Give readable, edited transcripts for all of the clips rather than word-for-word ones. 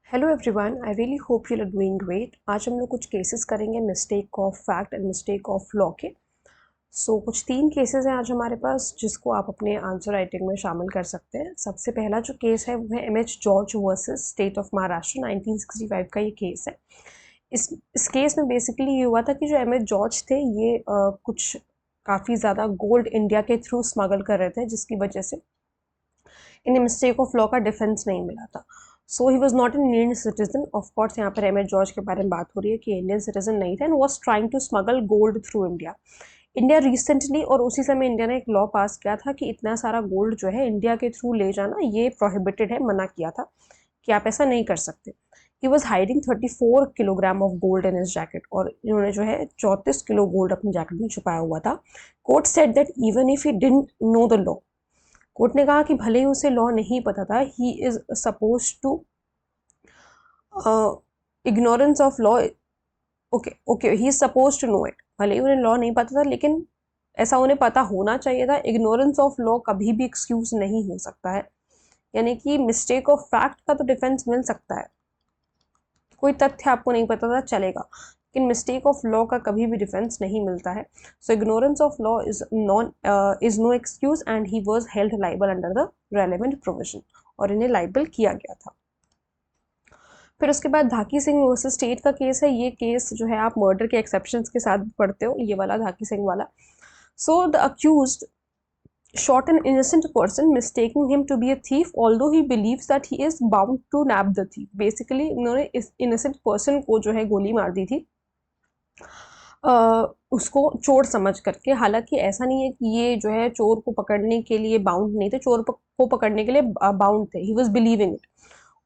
Hello everyone, I really hope you are doing great. आज हम लोग कुछ केसेस करेंगे mistake of fact and mistake of law के। कुछ 3 केसेस हैं आज हमारे पास जिसको आप अपने आंसर राइटिंग में शामिल कर सकते हैं। सबसे पहला जो केस है वो है M H. George versus State of Maharashtra 1965 का ये केस है। इस केस में बेसिकली ये हुआ था कि जो एम.एच. जॉर्ज थे ये कुछ काफ़ी ज़्यादा गोल्ड इंडिया के थ्रू स्मगल कर रहे थे, जिसकी वजह से इन्हें मिस्टेक ऑफ लॉ का डिफेंस नहीं मिला था। So he was not an Indian citizen. Of course यहाँ पर एम.एच. जॉर्ज के बारे में बात हो रही है कि इंडियन सिटीजन नहीं था and was trying to smuggle gold through India. India recently और उसी समय इंडिया ने एक लॉ पास किया था कि इतना सारा गोल्ड जो है इंडिया के थ्रू ले जाना ये प्रोहिबिटेड है, मना किया था कि आप ऐसा नहीं कर सकते। He was hiding 34 kilogram of gold in his jacket और इन्होंने जो है 34 किलो गोल्ड अपनी जैकेट में छुपाया हुआ था। Court said that even if he didn't know the law, court ने कहा कि भले ही उसे लॉ नहीं पता था, he is suppose to ignorance of law, okay okay he is suppose to know it. भले ही उन्हें लॉ नहीं पता था लेकिन ऐसा उन्हें पता होना चाहिए था। इग्नोरेंस ऑफ लॉ कभी भी एक्सक्यूज नहीं हो सकता है, यानी कि मिस्टेक ऑफ फैक्ट का तो डिफेंस मिल सकता है, कोई तथ्य आपको नहीं पता था चलेगा, लेकिन मिस्टेक ऑफ लॉ का कभी भी डिफेंस नहीं मिलता है। So ignorance of law is no excuse and he was held liable under the relevant provision, और इन्हें लाइबल किया गया था। फिर उसके बाद धाकी सिंह वर्सेस स्टेट का केस है। ये केस जो है आप मर्डर के एक्सेप्शंस के साथ पढ़ते हो, ये वाला धाकी सिंह वाला। So the accused shot an innocent person mistaking him to be a thief although he believes that he is bound to nab the thief। basically उन्होंने इस innocent person को जो है गोली मार दी थी उसको चोर समझ करके। हालांकि ऐसा नहीं है कि ये जो है चोर को पकड़ने के लिए बाउंड नहीं थे, चोर को पकड़ने के लिए बाउंड थे। He was believing it.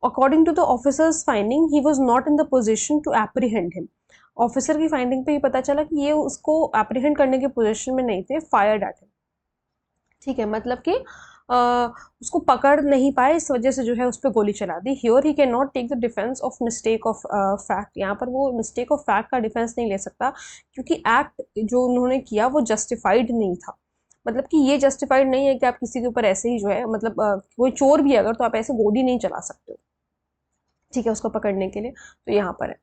According to the officers finding he was not in the position to apprehend him. Officer की फाइंडिंग पे ये पता चला कि ये उसको एप्रीहेंड करने के पोजिशन में नहीं थे, फायर्ड एट हिम। ठीक है, मतलब कि उसको पकड़ नहीं पाए, इस वजह से जो है उस पर गोली चला दी। Here he can not take the defence of mistake of fact. यहाँ पर वो मिस्टेक ऑफ फैक्ट का डिफेंस नहीं ले सकता क्योंकि एक्ट जो उन्होंने किया वो जस्टिफाइड नहीं था। मतलब कि ये जस्टिफाइड नहीं है कि आप किसी के ऊपर ऐसे ही जो है, मतलब कोई चोर भी अगर तो आप ऐसे गोली नहीं चला सकते हो, ठीक है, उसको पकड़ने के लिए। तो यहाँ पर है।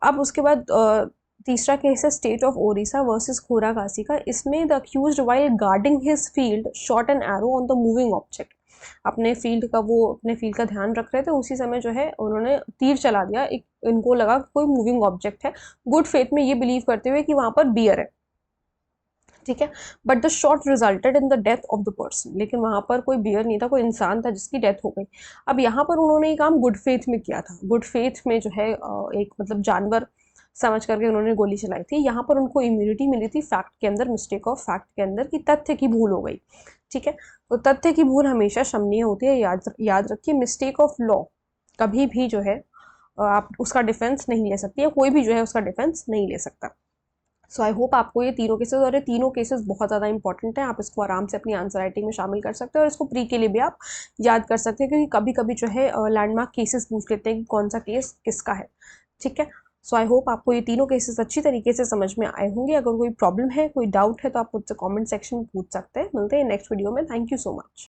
अब उसके बाद तीसरा केस है State of Odisha versus Khoragasi का। इसमें the accused while guarding his field shot an arrow on the moving object. अपने फील्ड का ध्यान रख रहे थे, उसी समय जो है उन्होंने तीर चला दिया। इनको लगा कि कोई मूविंग ऑब्जेक्ट है, गुड फेथ में ये बिलीव करते हुए कि वहां पर बियर है, ठीक है। But the shot resulted in the death of the person. लेकिन वहां पर कोई बियर नहीं था, कोई इंसान था जिसकी डेथ हो गई। अब यहाँ पर उन्होंने ये काम गुड फेथ में किया था। गुड फेथ में जो है एक मतलब जानवर समझ करके उन्होंने गोली चलाई थी। यहाँ पर उनको इम्यूनिटी मिली थी फैक्ट के अंदर, मिस्टेक ऑफ फैक्ट के अंदर, कि तथ्य की भूल हो गई, ठीक है। तो तथ्य की भूल हमेशा क्षमनीय होती है, याद रखिए। मिस्टेक ऑफ लॉ कभी भी जो है आप उसका डिफेंस नहीं ले सकती, या कोई भी जो है उसका डिफेंस नहीं ले सकता। सो आई होप आपको ये तीनों केसेस, और ये तीनों केसेस बहुत ज़्यादा इंपॉर्टेंट हैं, आप इसको आराम से अपनी आंसर राइटिंग में शामिल कर सकते हैं, और इसको प्री के लिए भी आप याद कर सकते हैं क्योंकि कभी कभी जो है लैंडमार्क केसेस पूछ लेते हैं कि कौन सा केस किसका है, ठीक है। सो आई होप आपको ये तीनों केसेस अच्छी तरीके से समझ में आए होंगे। अगर कोई प्रॉब्लम है, कोई डाउट है, तो आप मुझसे कॉमेंट सेक्शन में पूछ सकते हैं। मिलते हैं नेक्स्ट वीडियो में। Thank you so much.